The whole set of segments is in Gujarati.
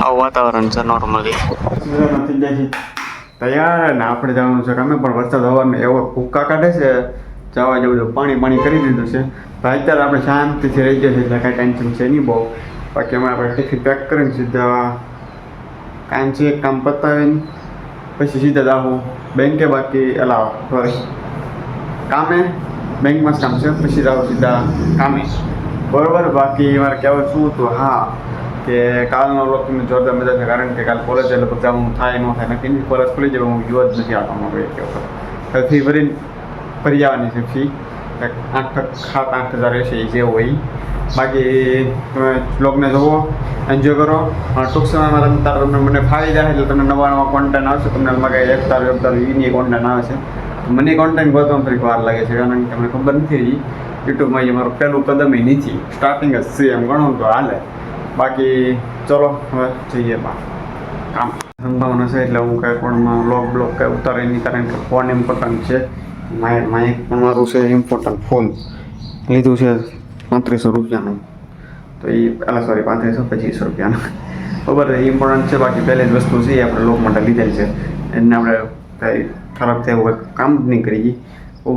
આવું વાતાવરણ છે નોર્મલી. તૈયાર ને આપણે જવાનું છે કામે, પણ વરસાદ હવાનો એવો ભૂક્કા કાઢે છે, જવા જેવું પાણી કરી દીધું છે. તો અત્યારે આપણે શાંતિથી રહી જશે એટલે કાંઈ ટેન્શન છે નહીં બહુ. બાકી અમે આપણે ટિફિન પેક કરીને સીધા કામ છે કામ પતાવીને પછી સીધા જાઉં બેંકે, બાકી સોરી કામે, બેંકમાં જ કામ છે, પછી જાઉં સીધા કામે, બરાબર. બાકી મારે કહેવું શું હતું, હા કે કાલનો લોક તમને જોરદાર મજા છે, કારણ કે કાલ કોલેજ એટલે પછી જવાનું થાય ન થાય નક્કી નહીં. કોલેજ ખુલી જાય હું યુવા જ નથી આવવાનો કે ફી ભરી જવાની છે. ફી 7-8 હજાર હશે જે હોય. બાકી તમે બ્લોગને જુઓ, એન્જોય કરો. ટૂંક સમયમાં તમને મને ફાવી જાય એટલે તમને નવા નવા કોન્ટેન્ટ આવશે. તમને મગાઈ એક તારું એની કોન્ટેન્ટ આવે છે. મને કોન્ટેન્ટ ગોતવામાં થોડીક વાર લાગે છે, કારણ કે મને ખબર નથી યુટ્યુબમાં એ મારું પહેલું કદમ નથી, સ્ટાર્ટિંગ જ છે એમ ગણો તો હાલે. બાકી ચલો હવે જઈએ કામ. સંભાવના છે એટલે હું કાંઈ પણ બ્લોગ કાંઈ ઉતારે નહીં, કારણ કે ફોન ઇમ્પોર્ટન્ટ છે. માઇક પણ મારું છે ઇમ્પોર્ટન્ટ. ફોન લીધું છે 3500 રૂપિયાનું, તો એ 2500 રૂપિયાનું, બરાબર. ઇમ્પોર્ટન્ટ છે. બાકી પહેલી જ વસ્તુ છે એ આપણે લોક માટે લીધેલ છે, એને આપણે કંઈ ખરાબ થાય એવું કામ જ નહીં કરીએ.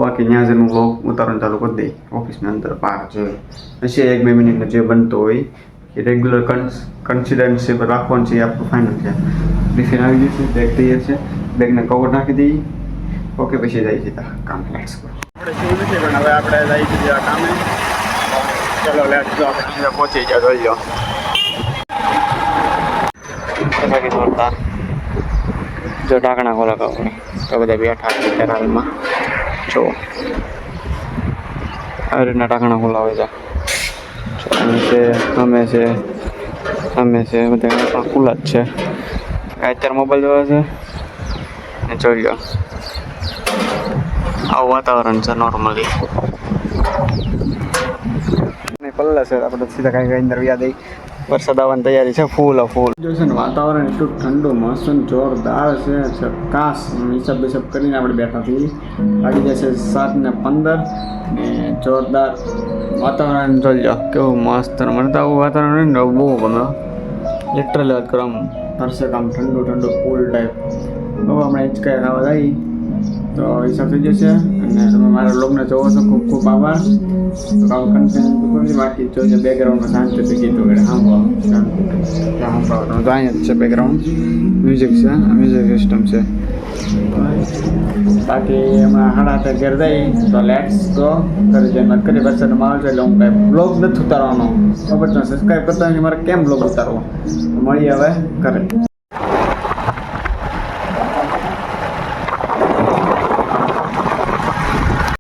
બાકી ત્યાં જઈને લોક ઉતારવાનું ચાલુ કરી દઈએ ઓફિસની અંદર બહાર જે હશે 1-2 મિનિટનો જે બનતો હોય એ રેગ્યુલર કન્સિડન્સી પર રાખવાનું છે. એ આપણું ફાઇનલ છે. ટિફિન આવી જશે, બેગ તૈયાર છે, બેગને કવર નાખી દઈએ. ઓકે, પછી જઈએ સીધા કામ. Let's go. આપણે શું નથી પણ હવે આપણે જઈએ સીધા કામે. ચલો લેટ્સ ગો. આપણે સીધા પહોંચી ગયા. જોઈ લો જો ઢાંકણા ખોલા કપડે તો બધા બેઠા છે કેનાલમાં. જો આવી રીતના ઢાંકણા ખોલાવે છે. અમે છે બધા પણ ખુલ્લા જ છે. અત્યારે મોબાઈલ જોવે છે ને જોઈ લો આવું વાતાવરણ છે નોર્મલી. પલ્લા છે આપણે સીધા કાંઈ અંદર યાદ આવી. વરસાદ આવવાની તૈયારી છે ફૂલ. જોશે ને વાતાવરણ એટલું ઠંડુ મસ્ત જોરદાર છે. કાશ હિસાબ કરીને આપણે બેઠા છીએ. વાગી જશે 7:15 ને જોરદાર વાતાવરણ જોઈ લો કેવું મસ્ત. મને તો આવું વાતાવરણ ને બહુ ગમે. લિટરલી વાત કરો, આમ હરશે કામ ઠંડુ કુલ ટાઈપ. હવે હમણાં હિંચકાઈ ખાવા જઈએ તો હિસાબ થઈ જશે. અને તમે મારા બ્લોગને જોવો છો, ખૂબ ખૂબ આભાર. તો કામ કન્ટિન્યુ કરી. બાકી જો બેકગ્રાઉન્ડમાં શાંતિથી ગીતો વગેરે સાંભળવાનું તો અહીંયા જ છે. બેકગ્રાઉન્ડ મ્યુઝિક છે, મ્યુઝિક સિસ્ટમ છે. બાકી હમણાં 8:30 ઘેર જઈ તો લેટ્સ ગો. કરી જઈને કરી વરસાદનો માહોલ છે એટલે હું કાંઈ બ્લોગ નથી ઉતારવાનો. ખબર છે, સબસ્ક્રાઈબ કરતા મારે કેમ બ્લોગ ઉતારવો. મળીએ હવે ઘરે.